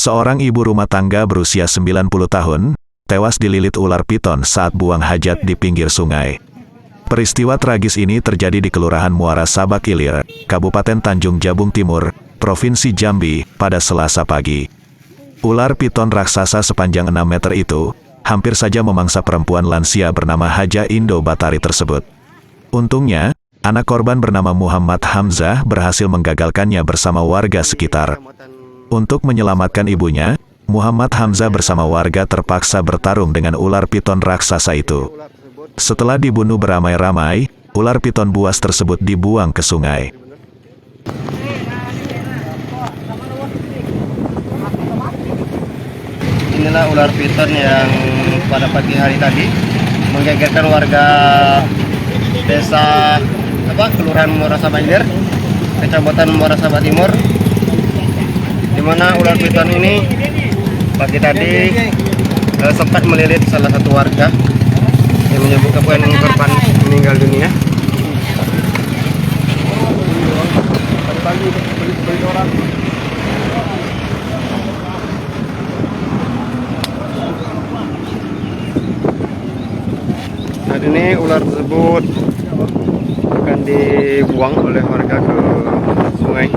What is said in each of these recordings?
Seorang ibu rumah tangga berusia 90 tahun, tewas dililit ular piton saat buang hajat di pinggir sungai. Peristiwa tragis ini terjadi di Kelurahan Muara Sabak Ilir, Kabupaten Tanjung Jabung Timur, Provinsi Jambi, pada Selasa pagi. Ular piton raksasa sepanjang 6 meter itu, hampir saja memangsa perempuan lansia bernama Haja Indo Batari tersebut. Untungnya, anak korban bernama Muhammad Hamzah berhasil menggagalkannya bersama warga sekitar. Untuk menyelamatkan ibunya, Muhammad Hamzah bersama warga terpaksa bertarung dengan ular piton raksasa itu. Setelah dibunuh beramai-ramai, ular piton buas tersebut dibuang ke sungai. Inilah ular piton yang pada pagi hari tadi menggegerkan warga desa Kelurahan Muara Sabak Ilir, Kecamatan Muara Sabak Timur, di mana ular piton ini pagi tadi sempat melilit salah satu warga yang menyebabkan korban meninggal dunia. Saat ini ular tersebut akan dibuang oleh warga ke sungai.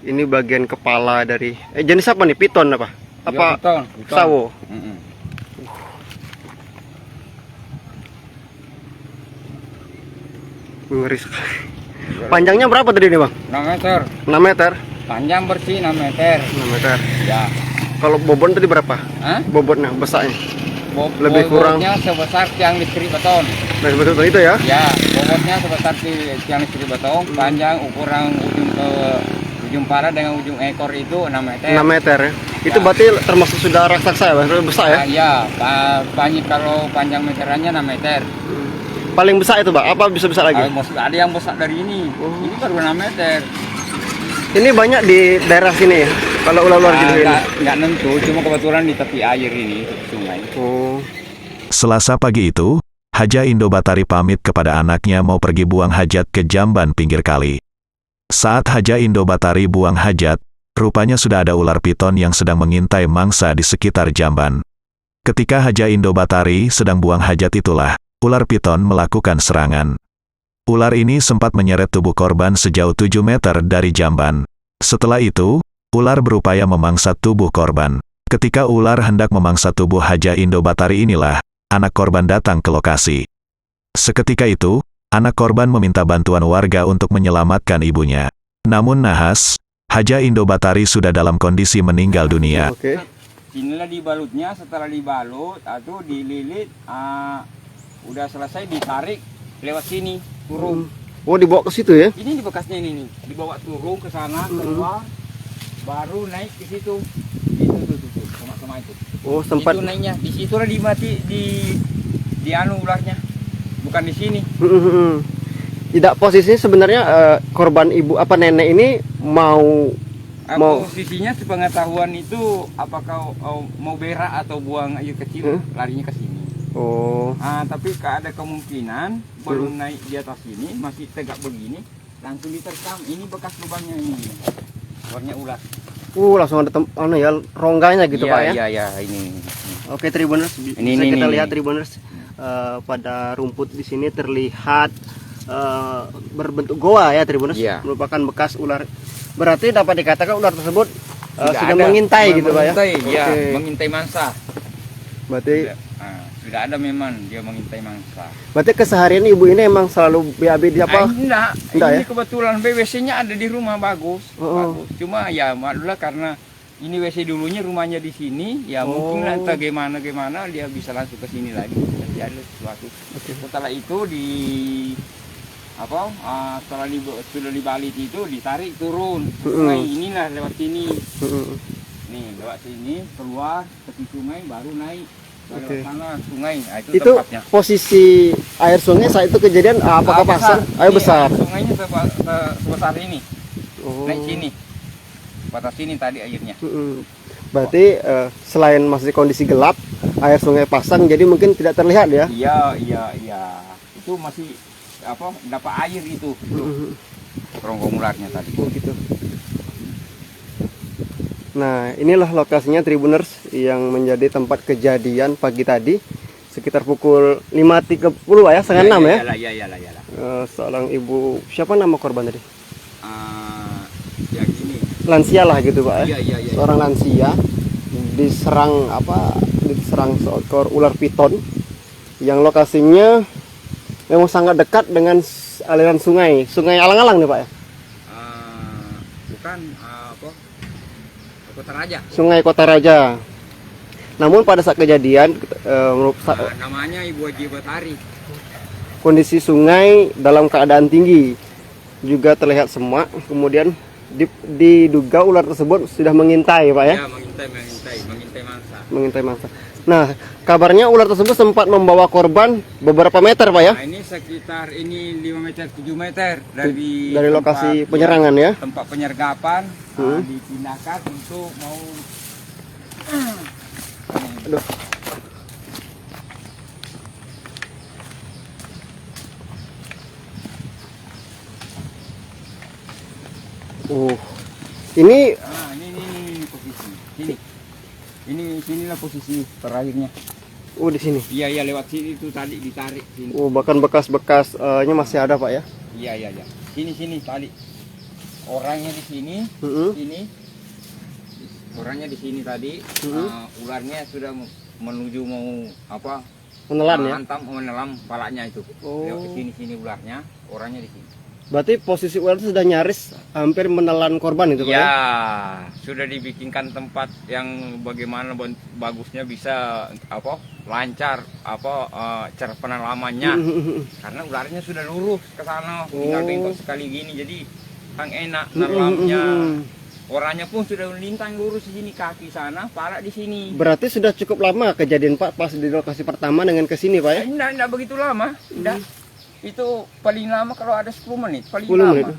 Ini bagian kepala dari jenis apa nih? Piton apa? Apa? Piton. Sawo. Ngeri sekali. Panjangnya berapa tadi nih, Bang? 6 meter. 6 meter. Panjang bersih 6 meter. 6 meter. Ya. Kalau bobot tadi berapa? Hah? Bobotnya, besarnya. Lebih kurang. Bobotnya sebesar tiang listrik beton. Nah, betul itu ya? Ya, bobotnya sebesar tiang listrik beton. Panjang ukuran ujung ke ujung pala dengan ujung ekor itu 6 meter. 6 meter ya. Itu berarti termasuk sudah raksasa ya, besar ya? Ya, kalau panjang meterannya 6 meter. Paling besar itu, Pak? Apa bisa besar lagi? Ada yang besar dari ini. Ini baru 6 meter. Ini banyak di daerah sini ya? Kalau ular-ular gini. Nggak nentu, cuma kebetulan di tepi air ini, tepi sungai. Oh. Selasa pagi itu, Haja Indo Batari pamit kepada anaknya mau pergi buang hajat ke jamban pinggir kali. Saat Haja Indo Batari buang hajat, rupanya sudah ada ular piton yang sedang mengintai mangsa di sekitar jamban. Ketika Haja Indo Batari sedang buang hajat itulah, ular piton melakukan serangan. Ular ini sempat menyeret tubuh korban sejauh 7 meter dari jamban. Setelah itu, ular berupaya memangsa tubuh korban. Ketika ular hendak memangsa tubuh Haja Indo Batari inilah, anak korban datang ke lokasi. Seketika itu, anak korban meminta bantuan warga untuk menyelamatkan ibunya. Namun nahas, Haja Indo Batari sudah dalam kondisi meninggal dunia. Oke. Inilah dibalutnya, setelah dibalut atau dililit, udah selesai ditarik lewat sini turun. Oh, dibawa ke situ ya? Ini di bekasnya ini nih, dibawa turun ke sana keluar, baru naik ke situ. Itu tuh, sama itu. Oh, sempat. Itu naiknya di situ lah di anu ularnya, bukan di sini. Tidak, posisinya sebenarnya korban ibu nenek ini mau posisinya sepengetahuan itu apakah mau berak atau buang air kecil, larinya ke sini. Oh. Tapi ada kemungkinan baru naik di atas ini masih tegak begini, langsung diterkam. Ini bekas lubangnya ini, warnanya ular. Langsung ada rongganya gitu, Pak ya? Iya, ini. Oke, Tribuners, kita lihat Tribuners, pada rumput di sini terlihat berbentuk goa ya, Tribuners. Iya. Merupakan bekas ular. Berarti dapat dikatakan ular tersebut sudah mengintai gitu, Pak ya? Iya, mengintai mangsa. Berarti sudah ada memang dia mengintai mangsa. Berarti keseharian ibu ini emang selalu BAB di apa? Enggak ya? Kebetulan WC-nya ada di rumah bagus. Cuma ya maklumlah karena ini WC dulunya rumahnya di sini, ya mungkin entah gimana dia bisa langsung ke sini lagi. Jadi ada sesuatu. Setelah itu setelah sudah dibalit itu ditarik turun. Sungai inilah lewat sini. Nih lewat sini keluar ke sungai baru naik. Sana sungai, itu tempatnya. Posisi air sungai saat itu kejadian apakah pasang? Air besar. Sungainya sebesar ini. Naik sini. Batas sini tadi airnya. Berarti selain masih kondisi gelap, air sungai pasang, jadi mungkin tidak terlihat ya. Iya. Itu masih dapat air itu. Ronggong ularnya tadi. Oh gitu. Nah, inilah lokasinya Tribuners yang menjadi tempat kejadian pagi tadi sekitar pukul 5.30 ya, setengah 6 ya. Iyalah. Seorang ibu, siapa nama korban tadi? Yang ini. Lansia lah gitu Pak ya. Iya. Seorang lansia diserang seekor ular piton yang lokasinya memang sangat dekat dengan aliran sungai alang-alang nih Pak ya. Bukan Kota Raja. Sungai Kota Raja. Namun pada saat kejadian Namanya Ibu Haji Batari. kondisi sungai dalam keadaan tinggi, juga terlihat semak. Kemudian diduga ular tersebut sudah mengintai Pak ya. Ya, mengintai mangsa. Mengintai mangsa. Nah, kabarnya ular tersebut sempat membawa korban beberapa meter Pak ya. Nah, ini sekitar 5 meter 7 meter dari lokasi penyerangan ya. Tempat penyergapan dipindahkan untuk mau Aduh. Ini ini posisi. Sinilah posisi terakhirnya. di sini. Iya lewat sini itu tadi ditarik sini. Bahkan bekas-bekasnya masih ada Pak ya. Iya. Sini tali. Orangnya di sini, sini. Orangnya di sini tadi. Ularnya sudah menuju mau Menelan ya. Menelam palanya itu. Lewat ke sini ularnya, orangnya di sini. Berarti posisi ular itu sudah nyaris hampir menelan korban itu Pak ya? Ya, sudah dibikinkan tempat yang bagaimana bagusnya bisa lancar cara penelamannya. Karena ularnya sudah lurus ke sana, tinggal bengkok sekali gini, jadi kan enak nelamnya. Orangnya pun sudah lintang lurus di sini, kaki sana, pala di sini. Berarti sudah cukup lama kejadian Pak pas di lokasi pertama dengan ke sini Pak ya? Enggak begitu lama, enggak. Itu paling lama kalau ada 10 menit, paling 10 lama. menit.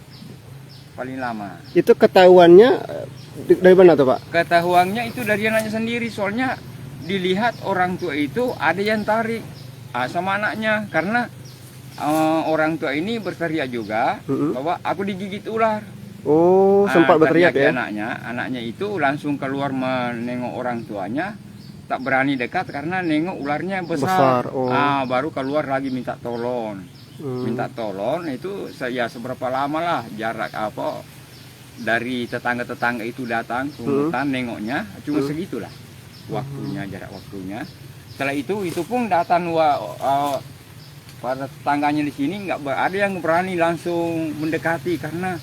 Paling lama. Itu ketahuannya dari mana tuh Pak? Ketahuannya itu dari anaknya sendiri, soalnya dilihat orang tua itu ada yang tarik sama anaknya, karena orang tua ini berteriak juga bahwa aku digigit ular. Sempat berteriak ya? Anaknya itu langsung keluar menengok orang tuanya, tak berani dekat karena nengok ularnya besar. Baru keluar lagi minta tolong. Minta tolong itu ya seberapa lama lah jarak dari tetangga-tetangga itu datang ke hutan nengoknya, cuma segitulah jarak waktunya. Setelah itu pun datang pada tetangganya di sini nggak ada yang berani langsung mendekati karena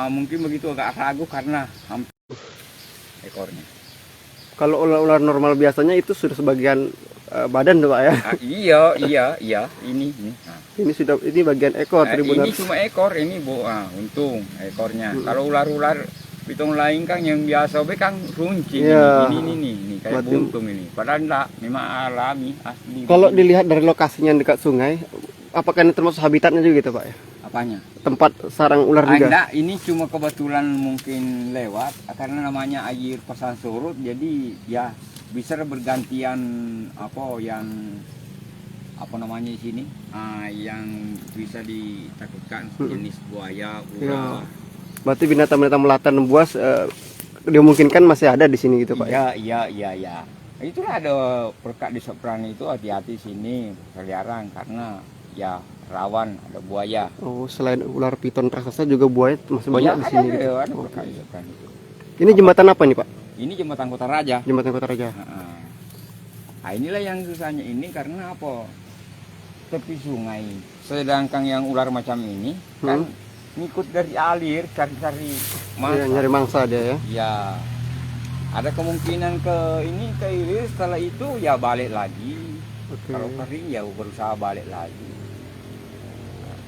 mungkin begitu agak ragu karena hampir ekornya. Kalau ular normal biasanya itu sudah sebagian badan tuh Pak ya? Iya. Ini. Ini bagian ekor. Ini cuma ekor, ini untung ekornya. Kalau ular-ular piton lain kan yang biasa kan runcing. Ini kayak buntung ini. Padahal enggak, memang alami asli. Kalau dilihat dari lokasinya dekat sungai, apakah ini termasuk habitatnya juga gitu Pak ya? Apanya? Tempat sarang ular juga? Enggak, ini cuma kebetulan mungkin lewat karena namanya air pasang surut, jadi ya bisa bergantian yang namanya di sini yang bisa ditakutkan jenis buaya, ular. Berarti binatang-binatang melata buas dimungkinkan masih ada di sini gitu Pak? Iya. Itulah ada perkat di Soprani itu, hati-hati sini berkeliaran karena ya rawan ada buaya. Selain ular piton raksasa juga buaya masih banyak di sini. Ada Ini jembatan apa nih Pak? Ini jembatan Kota Raja. Jembatan Kota Raja. Nah, inilah yang susahnya ini karena tepi sungai. Sedangkan yang ular macam ini kan ngikut dari alir cari-cari mangsa. Nyari mangsa dia ya. Ya. Ada kemungkinan ke ilir, setelah itu ya balik lagi. Kalau kering ya berusaha balik lagi.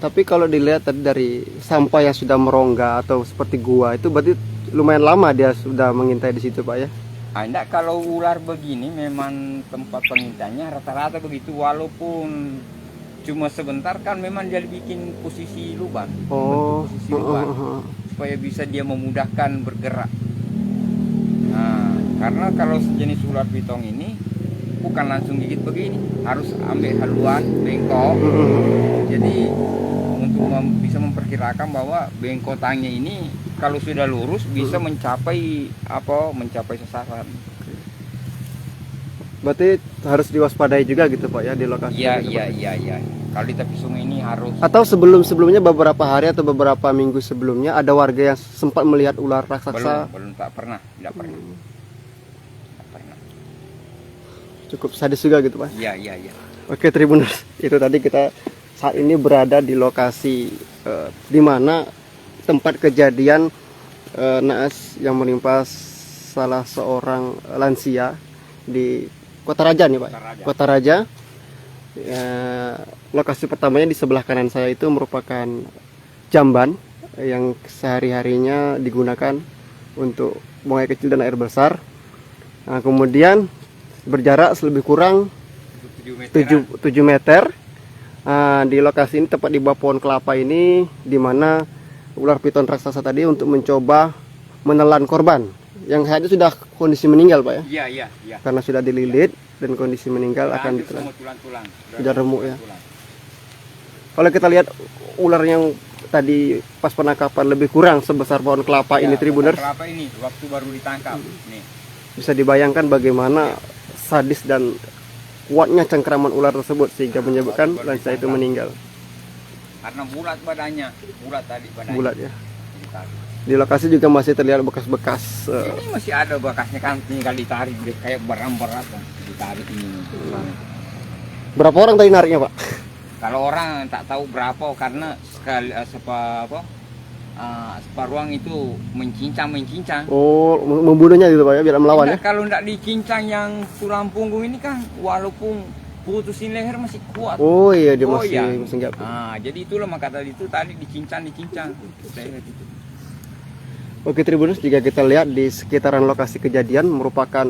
Tapi kalau dilihat tadi dari sampah yang sudah merongga atau seperti gua itu berarti lumayan lama dia sudah mengintai di situ Pak ya? Enggak, kalau ular begini memang tempat pengintainya rata-rata begitu, walaupun cuma sebentar kan memang dia bikin posisi lubang. Supaya bisa dia memudahkan bergerak. Nah, Karena kalau sejenis ular piton ini bukan langsung gigit begini, harus ambil haluan bengkok. Jadi untuk bisa memperkirakan bahwa bengkotannya ini kalau sudah lurus bisa mencapai sasaran. Berarti harus diwaspadai juga gitu Pak ya di lokasi. Iya. Kalau di tepi sungai ini harus. Atau sebelumnya beberapa hari atau beberapa minggu sebelumnya ada warga yang sempat melihat ular raksasa? Belum, tidak pernah. Tak pernah. Cukup sadis juga gitu Pak. Iya. Oke Tribuners, itu tadi kita saat ini berada di lokasi di mana tempat kejadian naas yang menimpa salah seorang lansia di Kota Raja nih Pak. Kota Raja. Lokasi pertamanya di sebelah kanan saya itu merupakan jamban yang sehari-harinya digunakan untuk buang air kecil dan air besar. Nah, kemudian berjarak lebih kurang 7 meter. Di lokasi ini tepat di bawah pohon kelapa ini, di mana ular piton raksasa tadi untuk mencoba menelan korban yang saat itu sudah kondisi meninggal Pak ya. Iya. Karena sudah dililit dan kondisi meninggal akan ditelan. Sudah remuk ya. Kalau kita lihat ular yang tadi pas penangkapan lebih kurang sebesar pohon kelapa ini Tribuners. Kelapa ini waktu baru ditangkap. Nih. Bisa dibayangkan bagaimana sadis dan kuatnya cengkraman ular tersebut sehingga menyebabkan lansia itu meninggal. Karena bulat badannya, Bulat ya. Di lokasi juga masih terlihat bekas-bekas. Ini masih ada bekasnya kan, tinggal ditarik kayak berat kan, ditarik ini. Berapa orang tadi nariknya Pak? Kalau orang tak tahu berapa karena sekali separuang itu mencincang. Oh, membunuhnya gitu Pak ya, biar melawan ya? Kalau tidak dicincang yang tulang punggung ini kan, walaupun putusin leher masih kuat. Oh iya, dia masih enggak. Jadi itulah maka tadi dicincang leher itu. Oke Tribuners, jika kita lihat di sekitaran lokasi kejadian merupakan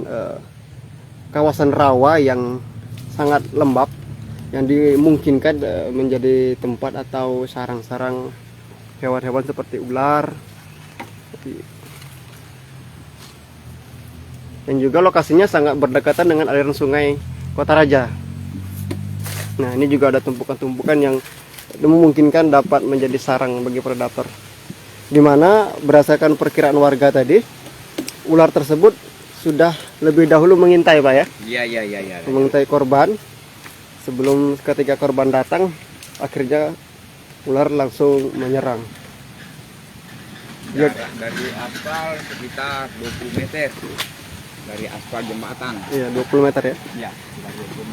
kawasan rawa yang sangat lembab yang dimungkinkan menjadi tempat atau sarang-sarang hewan-hewan seperti ular. Dan juga lokasinya sangat berdekatan dengan aliran sungai Kota Raja. Nah, ini juga ada tumpukan-tumpukan yang memungkinkan dapat menjadi sarang bagi predator. Di mana berdasarkan perkiraan warga tadi, ular tersebut sudah lebih dahulu mengintai Pak ya? Iya. Mengintai korban. Sebelum ketika korban datang, akhirnya ular langsung menyerang. Jarak dari aspal sekitar 20 meter dari aspal jembatan. Iya, 20 meter ya. Iya.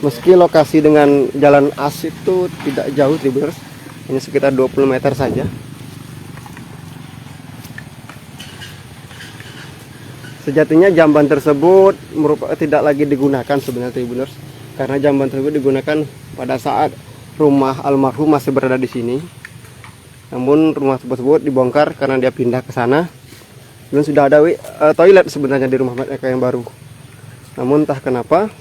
Meski lokasi dengan jalan as itu tidak jauh Tribuners, hanya sekitar 20 meter saja. Sejatinya jamban tersebut tidak lagi digunakan sebenarnya Tribuners, karena jamban tersebut digunakan pada saat rumah almarhum masih berada di sini. Namun rumah tersebut dibongkar karena dia pindah ke sana. Dan sudah ada toilet sebenarnya di rumah mereka yang baru. Namun entah kenapa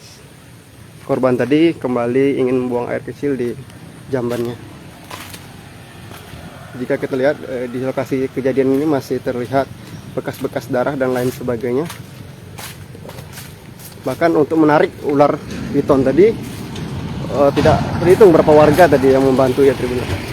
korban tadi kembali ingin membuang air kecil di jambannya. Jika kita lihat di lokasi kejadian ini masih terlihat bekas-bekas darah dan lain sebagainya. Bahkan untuk menarik ular piton tadi tidak terhitung berapa warga tadi yang membantu ya Tribuners.